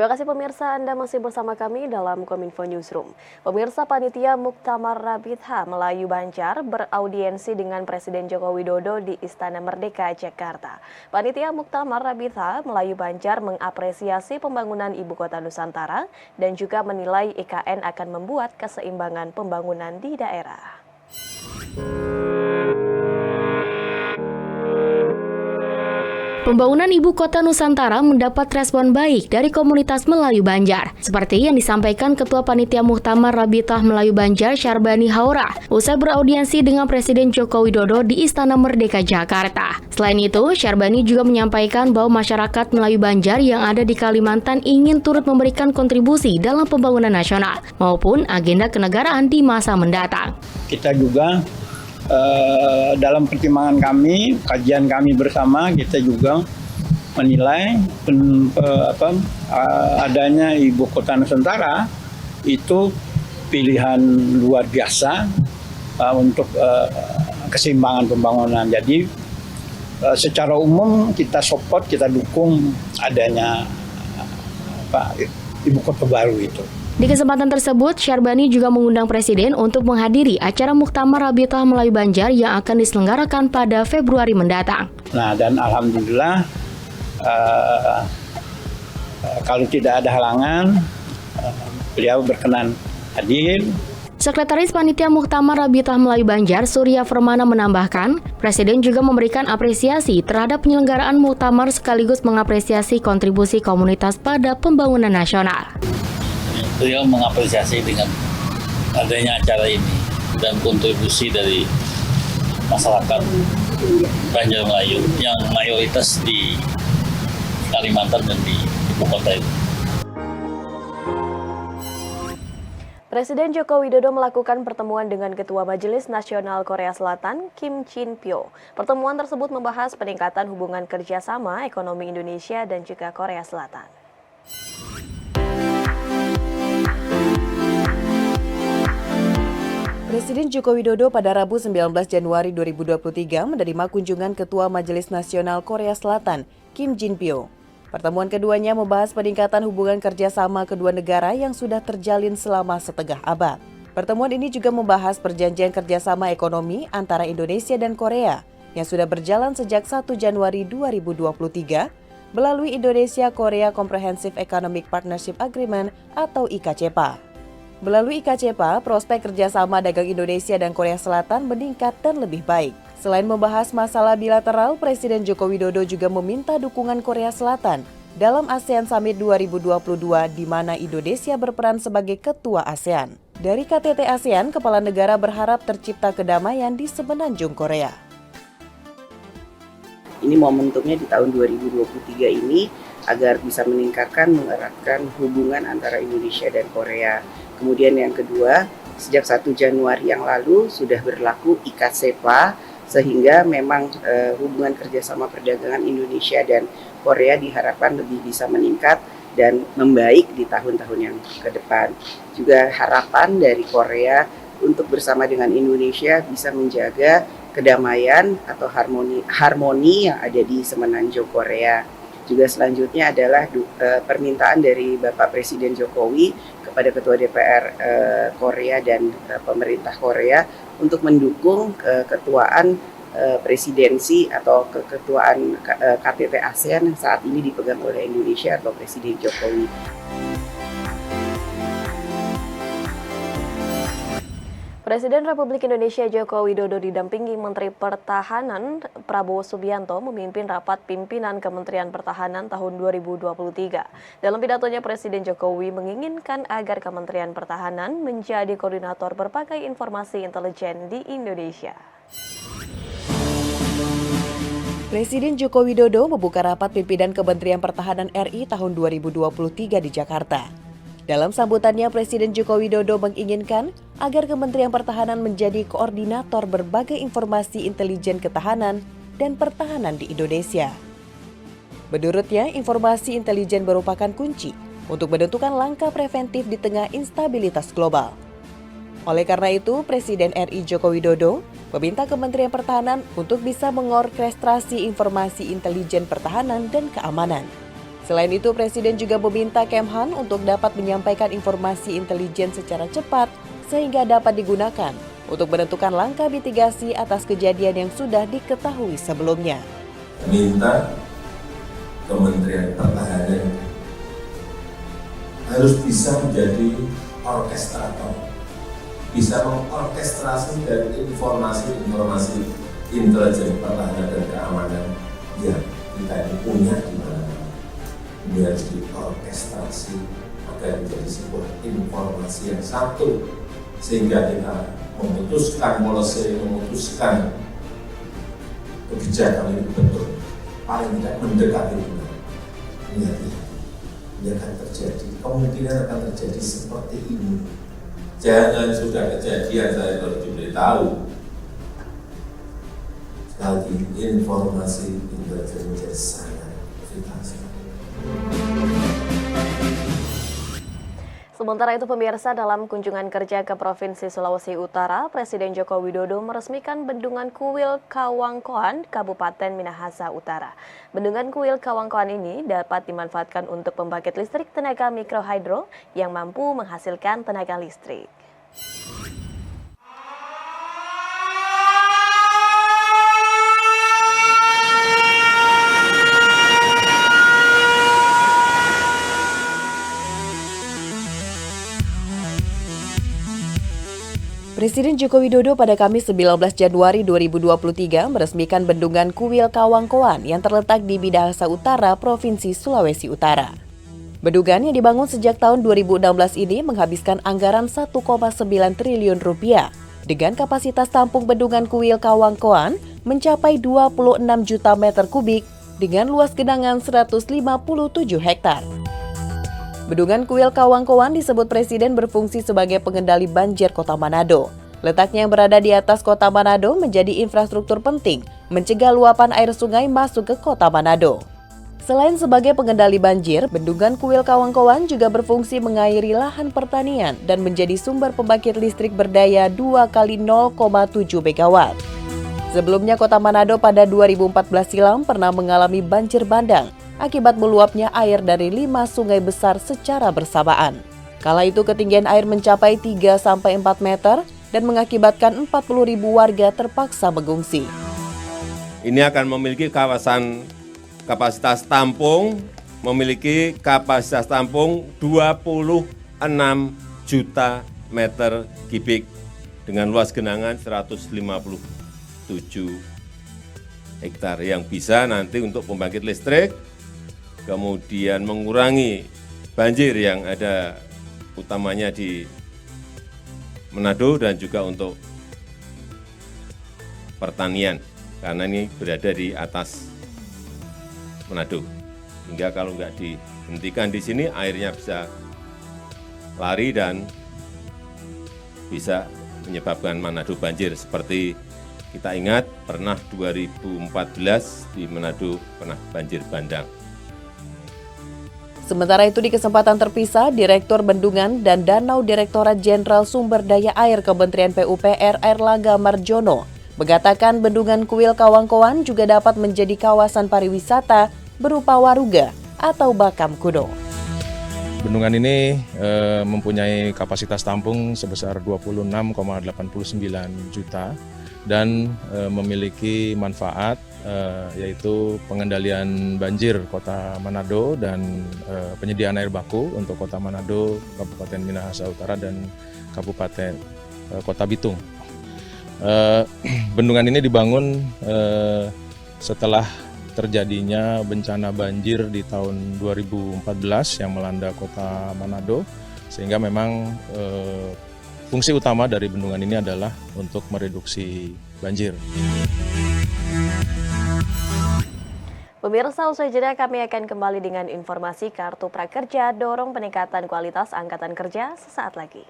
Terima kasih pemirsa, Anda masih bersama kami dalam Kominfo Newsroom. Pemirsa, Panitia Muktamar Rabitha Melayu Banjar beraudiensi dengan Presiden Joko Widodo di Istana Merdeka, Jakarta. Panitia Muktamar Rabitha Melayu Banjar mengapresiasi pembangunan Ibu Kota Nusantara dan juga menilai IKN akan membuat keseimbangan pembangunan di daerah. Pembangunan Ibu Kota Nusantara mendapat respon baik dari komunitas Melayu Banjar, seperti yang disampaikan Ketua Panitia Muktamar Rabitah Melayu Banjar Syarbani Haura usai beraudiensi dengan Presiden Joko Widodo di Istana Merdeka, Jakarta. Selain itu, Syarbani juga menyampaikan bahwa masyarakat Melayu Banjar yang ada di Kalimantan ingin turut memberikan kontribusi dalam pembangunan nasional maupun agenda kenegaraan di masa mendatang. Kita juga dalam pertimbangan kami, kajian kami bersama, kita juga menilai adanya Ibu Kota Nusantara itu pilihan luar biasa untuk keseimbangan pembangunan. Jadi secara umum kita support, kita dukung adanya Ibu Kota baru itu. Di kesempatan tersebut, Syarbani juga mengundang Presiden untuk menghadiri acara Muktamar Rabitah Melayu Banjar yang akan diselenggarakan pada Februari mendatang. Nah, dan alhamdulillah kalau tidak ada halangan, beliau berkenan hadir. Sekretaris Panitia Muktamar Rabitah Melayu Banjar, Surya Fermana menambahkan, Presiden juga memberikan apresiasi terhadap penyelenggaraan Muktamar sekaligus mengapresiasi kontribusi komunitas pada pembangunan nasional. Beliau mengapresiasi dengan adanya acara ini dan kontribusi dari masyarakat Banjar Melayu yang mayoritas di Kalimantan dan di ibu kota itu. Presiden Joko Widodo melakukan pertemuan dengan Ketua Majelis Nasional Korea Selatan, Kim Jin Pyo. Pertemuan tersebut membahas peningkatan hubungan kerjasama ekonomi Indonesia dan juga Korea Selatan. Presiden Joko Widodo pada Rabu 19 Januari 2023 menerima kunjungan Ketua Majelis Nasional Korea Selatan, Kim Jin Pyo. Pertemuan keduanya membahas peningkatan hubungan kerjasama kedua negara yang sudah terjalin selama setengah abad. Pertemuan ini juga membahas perjanjian kerjasama ekonomi antara Indonesia dan Korea yang sudah berjalan sejak 1 Januari 2023 melalui Indonesia-Korea Comprehensive Economic Partnership Agreement atau IKCPA. Melalui IKCPA, prospek kerjasama dagang Indonesia dan Korea Selatan meningkat dan lebih baik. Selain membahas masalah bilateral, Presiden Joko Widodo juga meminta dukungan Korea Selatan dalam ASEAN Summit 2022 di mana Indonesia berperan sebagai ketua ASEAN. Dari KTT ASEAN, Kepala Negara berharap tercipta kedamaian di semenanjung Korea. Ini momentumnya di tahun 2023 ini agar bisa meningkatkan, mengeratkan hubungan antara Indonesia dan Korea. Kemudian yang kedua, sejak 1 Januari yang lalu sudah berlaku IKCPA, sehingga memang hubungan kerjasama perdagangan Indonesia dan Korea diharapkan lebih bisa meningkat dan membaik di tahun-tahun yang ke depan. Juga harapan dari Korea untuk bersama dengan Indonesia bisa menjaga kedamaian atau harmoni yang ada di semenanjung Korea. Juga selanjutnya adalah permintaan dari Bapak Presiden Jokowi kepada Ketua DPR Korea dan pemerintah Korea untuk mendukung keketuaan presidensi atau keketuaan KTT ASEAN yang saat ini dipegang oleh Indonesia atau Presiden Jokowi. Presiden Republik Indonesia Joko Widodo didampingi Menteri Pertahanan Prabowo Subianto memimpin rapat pimpinan Kementerian Pertahanan tahun 2023. Dalam pidatonya, Presiden Jokowi menginginkan agar Kementerian Pertahanan menjadi koordinator berbagai informasi intelijen di Indonesia. Presiden Joko Widodo membuka rapat pimpinan Kementerian Pertahanan RI tahun 2023 di Jakarta. Dalam sambutannya, Presiden Joko Widodo menginginkan agar Kementerian Pertahanan menjadi koordinator berbagai informasi intelijen ketahanan dan pertahanan di Indonesia. Menurutnya, informasi intelijen merupakan kunci untuk menentukan langkah preventif di tengah instabilitas global. Oleh karena itu, Presiden RI Joko Widodo meminta Kementerian Pertahanan untuk bisa mengorkestrasi informasi intelijen pertahanan dan keamanan. Selain itu, Presiden juga meminta Kemhan untuk dapat menyampaikan informasi intelijen secara cepat sehingga dapat digunakan untuk menentukan langkah mitigasi atas kejadian yang sudah diketahui sebelumnya. Minta Kementerian Pertahanan harus bisa menjadi orkestrator, bisa mengorkestrasi dari informasi-informasi intelijen pertahanan dan keamanan yang kita ini punya di mana-mana. Ini harus diorkestrasi agar menjadi sebuah informasi yang satu, sehingga kita memutuskan policy, memutuskan kebijakan ini betul, paling tidak mendekati benar. Ini akan terjadi, kemungkinan akan terjadi seperti ini. Jangan sudah kejadian saya baru diberitahu. Sekali lagi, informasi intelijen menjadi sangat vital. Sementara itu pemirsa, dalam kunjungan kerja ke Provinsi Sulawesi Utara, Presiden Joko Widodo meresmikan Bendungan Kuil Kawangkoan, Kabupaten Minahasa Utara. Bendungan Kuil Kawangkoan ini dapat dimanfaatkan untuk pembangkit listrik tenaga mikrohidro yang mampu menghasilkan tenaga listrik. Presiden Joko Widodo pada Kamis 19 Januari 2023 meresmikan Bendungan Kuil Kawangkoan yang terletak di Minahasa Utara, Provinsi Sulawesi Utara. Bendungan yang dibangun sejak tahun 2016 ini menghabiskan anggaran 1,9 triliun rupiah dengan kapasitas tampung Bendungan Kuil Kawangkoan mencapai 26 juta meter kubik dengan luas genangan 157 hektar. Bendungan Kuil Kawangkoan disebut Presiden berfungsi sebagai pengendali banjir Kota Manado. Letaknya yang berada di atas Kota Manado menjadi infrastruktur penting mencegah luapan air sungai masuk ke Kota Manado. Selain sebagai pengendali banjir, Bendungan Kuil Kawangkoan juga berfungsi mengairi lahan pertanian dan menjadi sumber pembangkit listrik berdaya 2 kali 0,7 MW. Sebelumnya Kota Manado pada 2014 silam pernah mengalami banjir bandang akibat meluapnya air dari 5 sungai besar secara bersamaan. Kala itu ketinggian air mencapai 3-4 meter dan mengakibatkan 40.000 warga terpaksa mengungsi. Ini akan memiliki kapasitas tampung 26 juta meter kubik dengan luas genangan 157 hektar yang bisa nanti untuk pembangkit listrik, kemudian mengurangi banjir yang ada utamanya di Manado dan juga untuk pertanian karena ini berada di atas Manado. Hingga kalau nggak dihentikan di sini airnya bisa lari dan bisa menyebabkan Manado banjir. Seperti kita ingat pernah 2014 di Manado pernah banjir bandang. Sementara itu di kesempatan terpisah, Direktur Bendungan dan Danau Direktorat Jenderal Sumber Daya Air Kementerian PUPR Erlangga Marjono mengatakan Bendungan Kuil Kawangkoan juga dapat menjadi kawasan pariwisata berupa waruga atau bakam kuno. Bendungan ini mempunyai kapasitas tampung sebesar 26,89 juta dan memiliki manfaat yaitu pengendalian banjir Kota Manado dan penyediaan air baku untuk Kota Manado, Kabupaten Minahasa Utara dan Kabupaten Kota Bitung. Bendungan ini dibangun setelah terjadinya bencana banjir di tahun 2014 yang melanda Kota Manado, sehingga memang fungsi utama dari bendungan ini adalah untuk mereduksi banjir. Pemirsa, usai jeda kami akan kembali dengan informasi Kartu Prakerja dorong peningkatan kualitas angkatan kerja sesaat lagi.